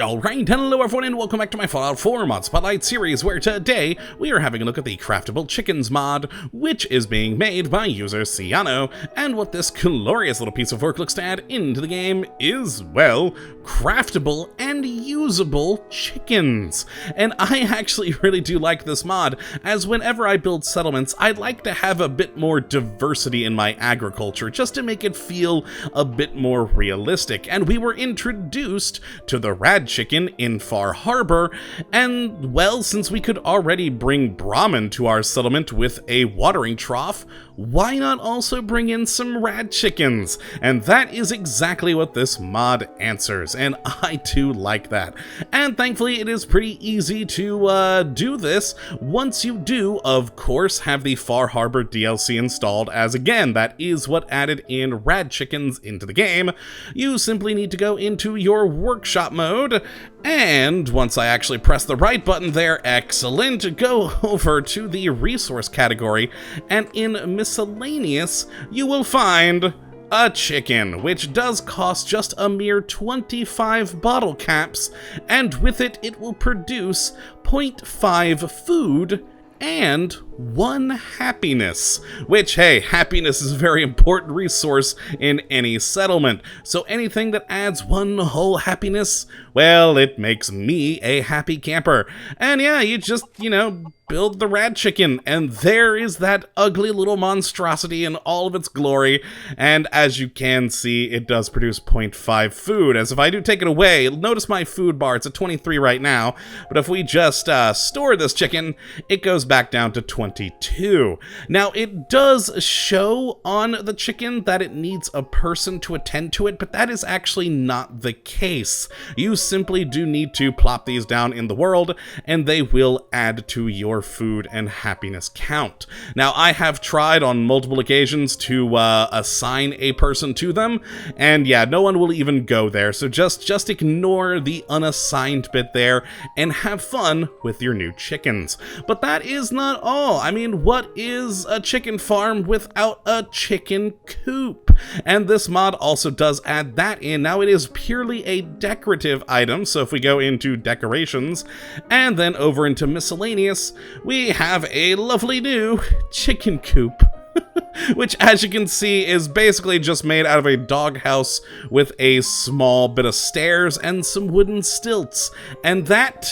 Alright, hello everyone and welcome back to my Fallout 4 Mod Spotlight series, where today we are having a look at the Craftable Chickens mod, which is being made by user Ciano, and what this glorious little piece of work looks to add into the game is, well, craftable and usable chickens. And I actually really do like this mod, as whenever I build settlements, I'd like to have a bit more diversity in my agriculture, just to make it feel a bit more realistic. And we were introduced to the Rad Chicken in Far Harbor, and well, since we could already bring Brahmin to our settlement with a watering trough, why not also bring in some Rad Chickens? And that is exactly what this mod answers, and I do like that. And thankfully it is pretty easy to do this once you do, of course, have the Far Harbor DLC installed, as again, that is what added in Rad Chickens into the game. You simply need to go into your workshop mode, and once I actually press the right button there, excellent, go over to the resource category, and in miscellaneous, you will find a chicken, which does cost just a mere 25 bottle caps, and with it, it will produce 0.5 food and 1 happiness, which, hey, happiness is a very important resource in any settlement, so anything that adds 1 whole happiness, well, it makes me a happy camper. And yeah, you just, build the Rad Chicken, and there is that ugly little monstrosity in all of its glory, and as you can see, it does produce 0.5 food, as if I do take it away, notice my food bar, it's at 23 right now, but if we just store this chicken, it goes back down to 22. Now, it does show on the chicken that it needs a person to attend to it, but that is actually not the case. You simply do need to plop these down in the world, and they will add to your food and happiness count. Now, I have tried on multiple occasions to assign a person to them, and yeah, no one will even go there, so just ignore the unassigned bit there and have fun with your new chickens. But that is not all. I mean, what is a chicken farm without a chicken coop? And this mod also does add that in. Now, it is purely a decorative item, so if we go into decorations and then over into miscellaneous, we have a lovely new chicken coop. Which, as you can see, is basically just made out of a doghouse with a small bit of stairs and some wooden stilts. And that,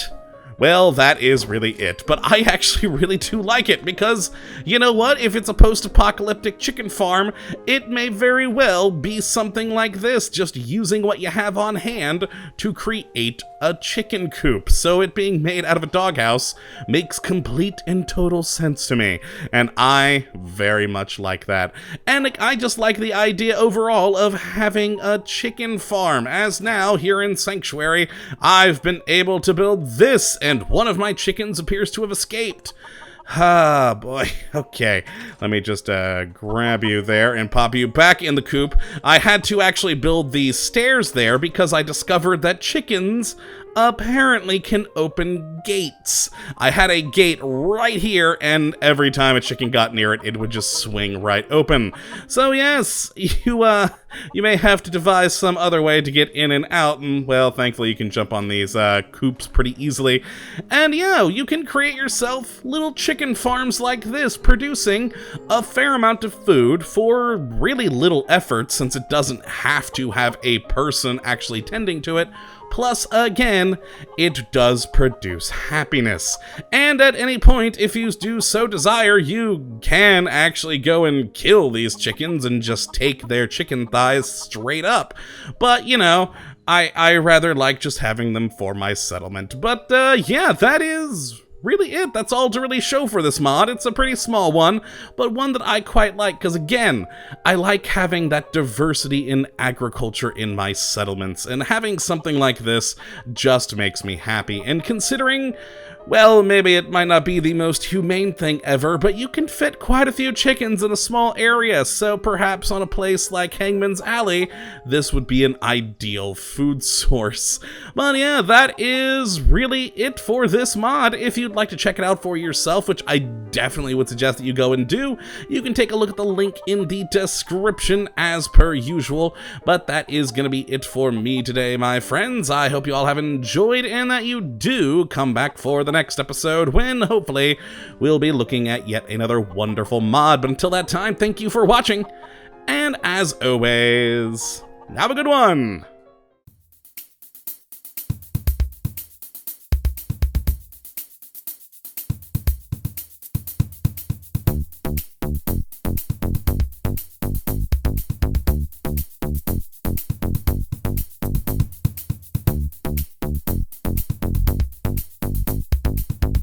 well, that is really it. But I actually really do like it because, you know what? If it's a post-apocalyptic chicken farm, it may very well be something like this, just using what you have on hand to create a chicken coop. So it being made out of a doghouse makes complete and total sense to me, and I very much like that. And I just like the idea overall of having a chicken farm, as now here in Sanctuary, I've been able to build this, and one of my chickens appears to have escaped. Ah, boy. Okay, let me just grab you there and pop you back in the coop. I had to actually build the stairs there because I discovered that chickens apparently can open gates. I had a gate right here, and every time a chicken got near it, it would just swing right open. So yes, you may have to devise some other way to get in and out, and well, thankfully you can jump on these coops pretty easily. And yeah, you can create yourself little chicken farms like this, producing a fair amount of food for really little effort, since it doesn't have to have a person actually tending to it. Plus, again, it does produce happiness. And at any point, if you do so desire, you can actually go and kill these chickens and just take their chicken thighs straight up. But, I rather like just having them for my settlement. But, yeah, that is really it. That's all to really show for this mod. It's a pretty small one, but one that I quite like because, again, I like having that diversity in agriculture in my settlements, and having something like this just makes me happy. And considering well, maybe it might not be the most humane thing ever, but you can fit quite a few chickens in a small area, so perhaps on a place like Hangman's Alley, this would be an ideal food source. But yeah, that is really it for this mod. If you'd like to check it out for yourself, which I definitely would suggest that you go and do, you can take a look at the link in the description as per usual. But that is going to be it for me today, my friends. I hope you all have enjoyed and that you do come back for the next episode when hopefully we'll be looking at yet another wonderful mod. But until that time, thank you for watching, and as always, have a good one!